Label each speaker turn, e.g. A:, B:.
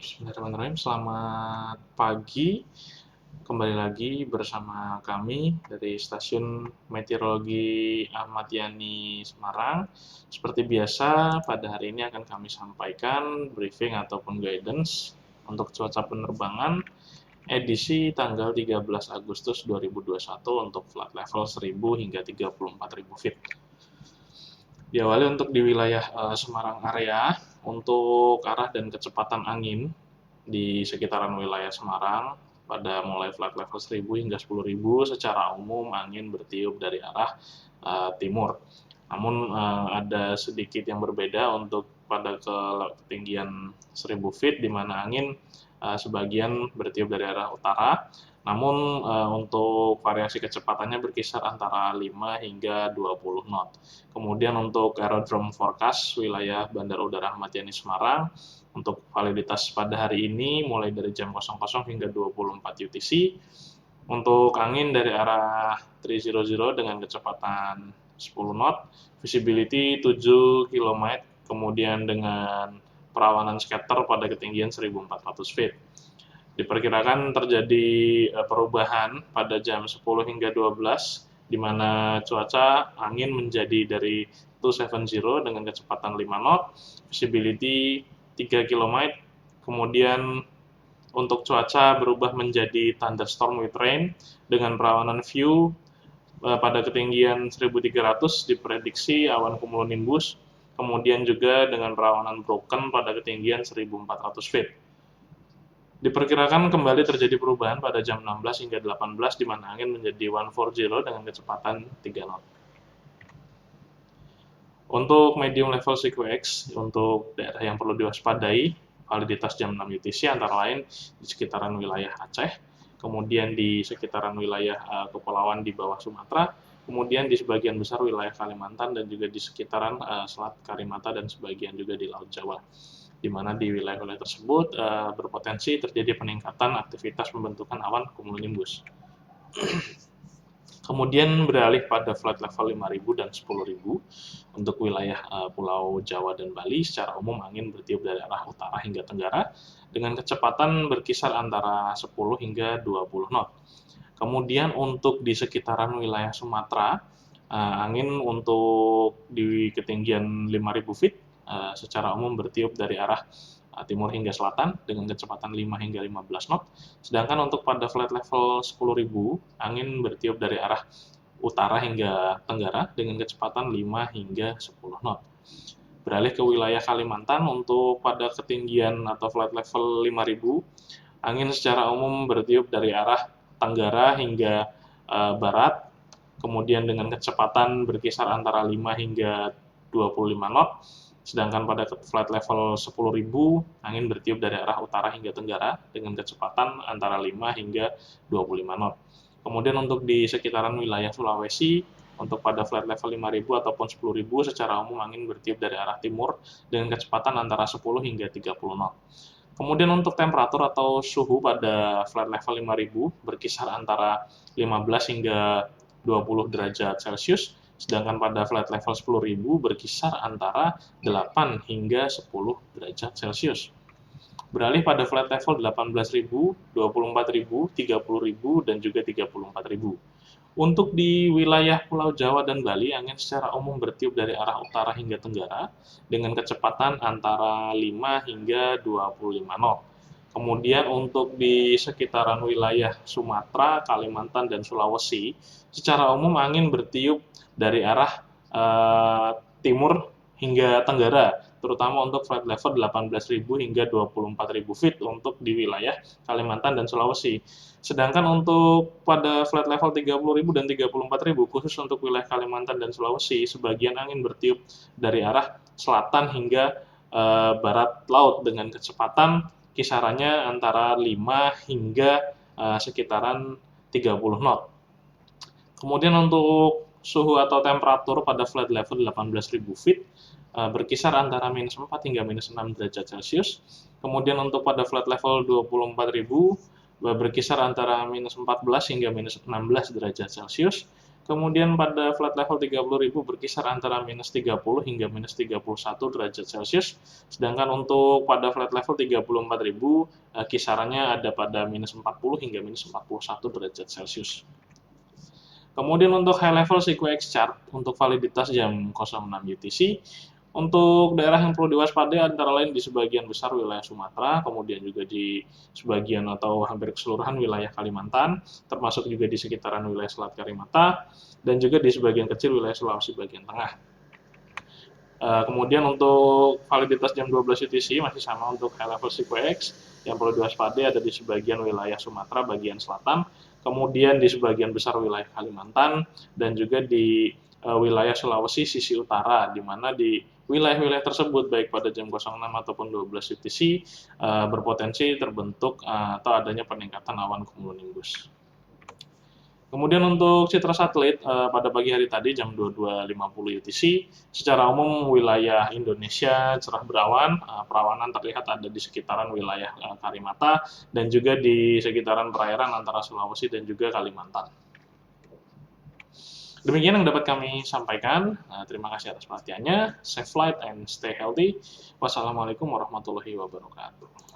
A: Bismillahirrahmanirrahim. Selamat pagi. Kembali lagi bersama kami dari Stasiun Meteorologi Ahmad Yani Semarang. Seperti biasa, pada hari ini akan kami sampaikan briefing ataupun guidance untuk cuaca penerbangan edisi tanggal 13 Agustus 2021 untuk flight level 1000 hingga 34.000 feet. Diawali untuk di wilayah Semarang area, untuk arah dan kecepatan angin di sekitaran wilayah Semarang pada mulai flight level 1000 hingga 10.000 secara umum angin bertiup dari arah timur. Namun ada sedikit yang berbeda untuk pada ketinggian 1000 feet di mana angin sebagian bertiup dari arah utara. Namun untuk variasi kecepatannya berkisar antara 5 hingga 20 knot. Kemudian untuk aerodrome forecast wilayah Bandara Udara Ahmad Yani Semarang untuk validitas pada hari ini mulai dari jam 00 hingga 24 UTC. Untuk angin dari arah 300 dengan kecepatan 10 knot, visibility 7 km, kemudian dengan perawanan scatter pada ketinggian 1400 feet. Diperkirakan terjadi perubahan pada jam 10 hingga 12, di mana cuaca angin menjadi dari 270 dengan kecepatan 5 knot, visibility 3 km, kemudian untuk cuaca berubah menjadi thunderstorm with rain dengan perawanan view pada ketinggian 1300 diprediksi awan cumulonimbus, kemudian juga dengan perawanan broken pada ketinggian 1400 feet. Diperkirakan kembali terjadi perubahan pada jam 16 hingga 18 di mana angin menjadi 140 dengan kecepatan 3 knot. Untuk medium level CQX, untuk daerah yang perlu diwaspadai, validitas jam 6 UTC antara lain di sekitaran wilayah Aceh, kemudian di sekitaran wilayah kepulauan di bawah Sumatera, kemudian di sebagian besar wilayah Kalimantan dan juga di sekitaran Selat Karimata dan sebagian juga di Laut Jawa, di mana di wilayah-wilayah tersebut berpotensi terjadi peningkatan aktivitas pembentukan awan cumulonimbus. Kemudian beralih pada flight level 5000 dan 10.000 untuk wilayah Pulau Jawa dan Bali, secara umum angin bertiup dari arah utara hingga tenggara dengan kecepatan berkisar antara 10 hingga 20 knot. Kemudian untuk di sekitaran wilayah Sumatera, angin untuk di ketinggian 5000 feet secara umum bertiup dari arah timur hingga selatan dengan kecepatan 5 hingga 15 knot. Sedangkan untuk pada flight level 10.000, angin bertiup dari arah utara hingga tenggara dengan kecepatan 5 hingga 10 knot. Beralih ke wilayah Kalimantan, untuk pada ketinggian atau flight level 5000, angin secara umum bertiup dari arah tenggara hingga barat, kemudian dengan kecepatan berkisar antara 5 hingga 25 knot. Sedangkan pada flight level 10.000, angin bertiup dari arah utara hingga tenggara dengan kecepatan antara 5 hingga 25 knot. Kemudian untuk di sekitaran wilayah Sulawesi, untuk pada flight level 5000 ataupun 10.000, secara umum angin bertiup dari arah timur dengan kecepatan antara 10 hingga 30 knot. Kemudian untuk temperatur atau suhu pada flight level 5000 berkisar antara 15 hingga 20 derajat Celcius, sedangkan pada flight level 10.000 berkisar antara 8 hingga 10 derajat Celcius. Beralih pada flight level 18.000, 24.000, 30.000, dan juga 34.000. Untuk di wilayah Pulau Jawa dan Bali, angin secara umum bertiup dari arah utara hingga tenggara dengan kecepatan antara 5 hingga 25 knot. Kemudian untuk di sekitaran wilayah Sumatera, Kalimantan, dan Sulawesi, secara umum angin bertiup dari arah timur hingga tenggara, terutama untuk flight level 18.000 hingga 24.000 feet untuk di wilayah Kalimantan dan Sulawesi. Sedangkan untuk pada flight level 30.000 dan 34.000, khusus untuk wilayah Kalimantan dan Sulawesi, sebagian angin bertiup dari arah selatan hingga barat laut dengan kecepatan kisarannya antara 5 hingga sekitaran 30 knot. Kemudian untuk suhu atau temperatur pada flight level 18.000 feet berkisar antara minus 4 hingga minus 6 derajat Celcius. Kemudian untuk pada flight level 24.000 berkisar antara minus 14 hingga minus 16 derajat Celcius. Kemudian pada flight level 30.000 berkisar antara -30 hingga -31 derajat Celcius. Sedangkan untuk pada flight level 34.000 kisarannya ada pada -40 hingga -41 derajat Celcius. Kemudian untuk high level CQX chart untuk validitas jam 06 UTC, untuk daerah yang perlu diwaspadai antara lain di sebagian besar wilayah Sumatera, kemudian juga di sebagian atau hampir keseluruhan wilayah Kalimantan, termasuk juga di sekitaran wilayah Selat Karimata, dan juga di sebagian kecil wilayah Sulawesi bagian tengah. Kemudian untuk validitas jam 12 UTC masih sama untuk high level CQX, yang perlu diwaspadai ada di sebagian wilayah Sumatera bagian selatan, kemudian di sebagian besar wilayah Kalimantan, dan juga di wilayah Sulawesi sisi utara, di mana di wilayah-wilayah tersebut baik pada jam 06 ataupun 12 UTC berpotensi terbentuk atau adanya peningkatan awan cumulonimbus. Kemudian untuk citra satelit pada pagi hari tadi jam 22.50 UTC, secara umum wilayah Indonesia cerah berawan, perawanan terlihat ada di sekitaran wilayah Karimata dan juga di sekitaran perairan antara Sulawesi dan juga Kalimantan. Demikian yang dapat kami sampaikan. Terima kasih atas perhatiannya. Safe flight and stay healthy. Wassalamualaikum warahmatullahi wabarakatuh.